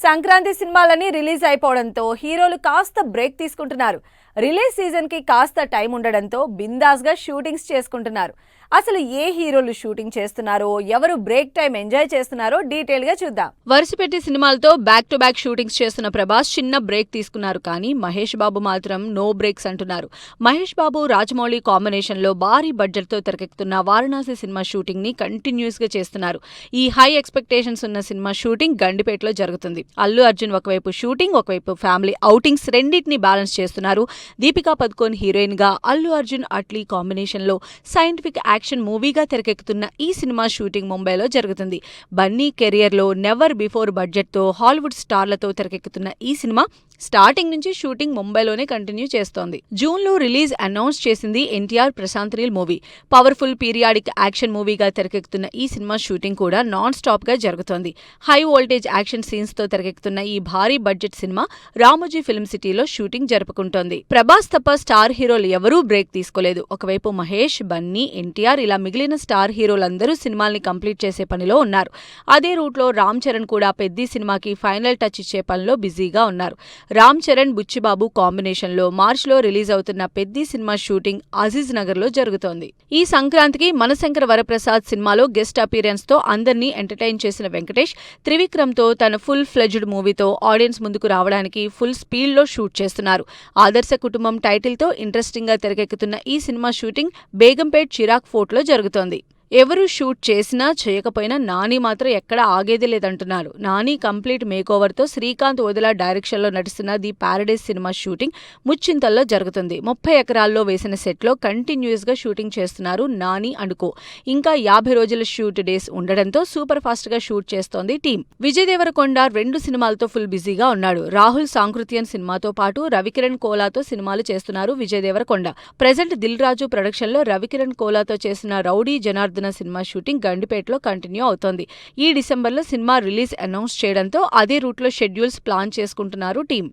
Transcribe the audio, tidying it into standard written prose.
సంక్రాంతి సినిమాలని రిలీజ్ అయిపోవడంతో హీరోలు కాస్త బ్రేక్ తీసుకుంటున్నారు. రిలీజ్ సీజన్ కి కాస్త టైం ఉండడంతో బిందాస్ గా షూటింగ్స్ చేసుకుంటున్నారు. అసలు ఏ హీరోలు షూటింగ్ చేస్తున్నారో, ఎవరు బ్రేక్ టైం ఎంజాయ్ చేస్తున్నారో డీటెయిల్ గా చూద్దాం. వరుసపెట్టి సినిమాలతో బ్యాక్ టు బ్యాక్ షూటింగ్స్ చేస్తున్న ప్రభాస్ చిన్న బ్రేక్ తీసుకున్నారు. కానీ మహేష్ బాబు మాత్రం నో బ్రేక్స్ అంటున్నారు. మహేష్ బాబు రాజమౌళి కాంబినేషన్ లో భారీ బడ్జెట్ తో తెరకెక్కుతున్న వారణాసి సినిమా షూటింగ్ ని కంటిన్యూస్ గా చేస్తున్నారు. ఈ హై ఎక్స్పెక్టేషన్స్ ఉన్న సినిమా షూటింగ్ గండిపేటలో జరుగుతుంది. అల్లు అర్జున్ ఒకవైపు షూటింగ్, ఒకవైపు ఫ్యామిలీ ఔటింగ్స్ రెండింటిని బ్యాలెన్స్ చేస్తున్నారు. దీపికా పదుకోన్ హీరోయిన్ గా, అల్లు అర్జున్ అట్లీ కాంబినేషన్ లో సైంటిఫిక్ యాక్షన్ మూవీగా తెరకెక్కుతున్న ఈ సినిమా షూటింగ్ ముంబైలో జరుగుతుంది. బన్నీ కెరియర్ లో నెవర్ బిఫోర్ బడ్జెట్ తో హాలీవుడ్ స్టార్లతో తెరకెక్కుతున్న ఈ సినిమా స్టార్టింగ్ నుంచి షూటింగ్ ముంబైలోనే కంటిన్యూ చేస్తోంది. జూన్ లో రిలీజ్ అనౌన్స్ చేసింది NTR Prashanth Neel movie. Powerful periodic action మూవీగా తెరకెక్కుతున్న ఈ సినిమా షూటింగ్ కూడా నాన్ స్టాప్ గా జరుగుతోంది. హై వోల్టేజ్ యాక్షన్ సీన్స్ తో తెరకెక్కుతున్న ఈ భారీ బడ్జెట్ సినిమా రామోజీ ఫిల్మ్ సిటీలో షూటింగ్ జరుపుకుంటోంది. ప్రభాస్ తప్ప స్టార్ హీరోలు ఎవరూ బ్రేక్ తీసుకోలేదు. ఒకవైపు మహేష్, బన్నీ, ఎన్టీఆర్ ఇలా మిగిలిన స్టార్ హీరోలందరూ సినిమాల్ని కంప్లీట్ చేసే పనిలో ఉన్నారు. అదే రూట్ లో రామ్ చరణ్ కూడా పెద్ది సినిమాకి ఫైనల్ టచ్ ఇచ్చే పనిలో బిజీగా ఉన్నారు. రామ్ చరణ్, బుచ్చిబాబు కాంబినేషన్ లో మార్చ్ లో రిలీజ్ అవుతున్న పెద్ది సినిమా షూటింగ్ అజీజ్ నగర్ లో జరుగుతోంది. ఈ సంక్రాంతికి మనశంకర వరప్రసాద్ సినిమాలో గెస్ట్ అపీరెన్స్ తో అందరినీ ఎంటర్టైన్ చేసిన వెంకటేష్ త్రివిక్రమ్ తో తన ఫుల్ ఫ్లెడ్జ్డ్ మూవీతో ఆడియన్స్ ముందుకు రావడానికి ఫుల్ స్పీడ్ లో షూట్ చేస్తున్నారు. ఆదర్శ కుటుంబం టైటిల్ తో ఇంట్రెస్టింగ్ గా తెరకెక్కుతున్న ఈ cinema shooting Begumpet Chirag fort లో జరుగుతోంది. ఎవరు షూట్ చేసినా చేయకపోయినా నాని మాత్రం ఎక్కడ ఆగేది లేదంటున్నారు. నాని కంప్లీట్ మేకోవర్ తో శ్రీకాంత్ వదిలా డైరెక్షన్ లో నడుస్తున్న ది ప్యారడైజ్ సినిమా షూటింగ్ ముచ్చింతల్లో జరుగుతుంది. 30 ఎకరాల్లో వేసిన సెట్ లో కంటిన్యూస్ గా షూటింగ్ చేస్తున్నారు నాని అనుకో. ఇంకా 50 రోజుల షూట్ డేస్ ఉండడంతో సూపర్ ఫాస్ట్ గా షూట్ చేస్తోంది టీం. విజయ్ దేవరకొండ 2 సినిమాలతో ఫుల్ బిజీగా ఉన్నాడు. రాహుల్ సాంకృత్యన్ సినిమాతో పాటు రవికిరణ్ కోలాతో సినిమాలు చేస్తున్నారు విజయ్ దేవరకొండ. ప్రెజెంట్ దిల్ రాజు ప్రొడక్షన్ లో రవికిరణ్ కోలాతో చేసిన రౌడీ జనార్దన్ సినిమా షూటింగ్ గండిపేటలో కంటిన్యూ అవుతోంది. ఈ డిసెంబర్లో సినిమా రిలీజ్ అనౌన్స్ చేయడంతో అదే రూట్లో షెడ్యూల్స్ ప్లాన్ చేసుకుంటున్నారు టీం.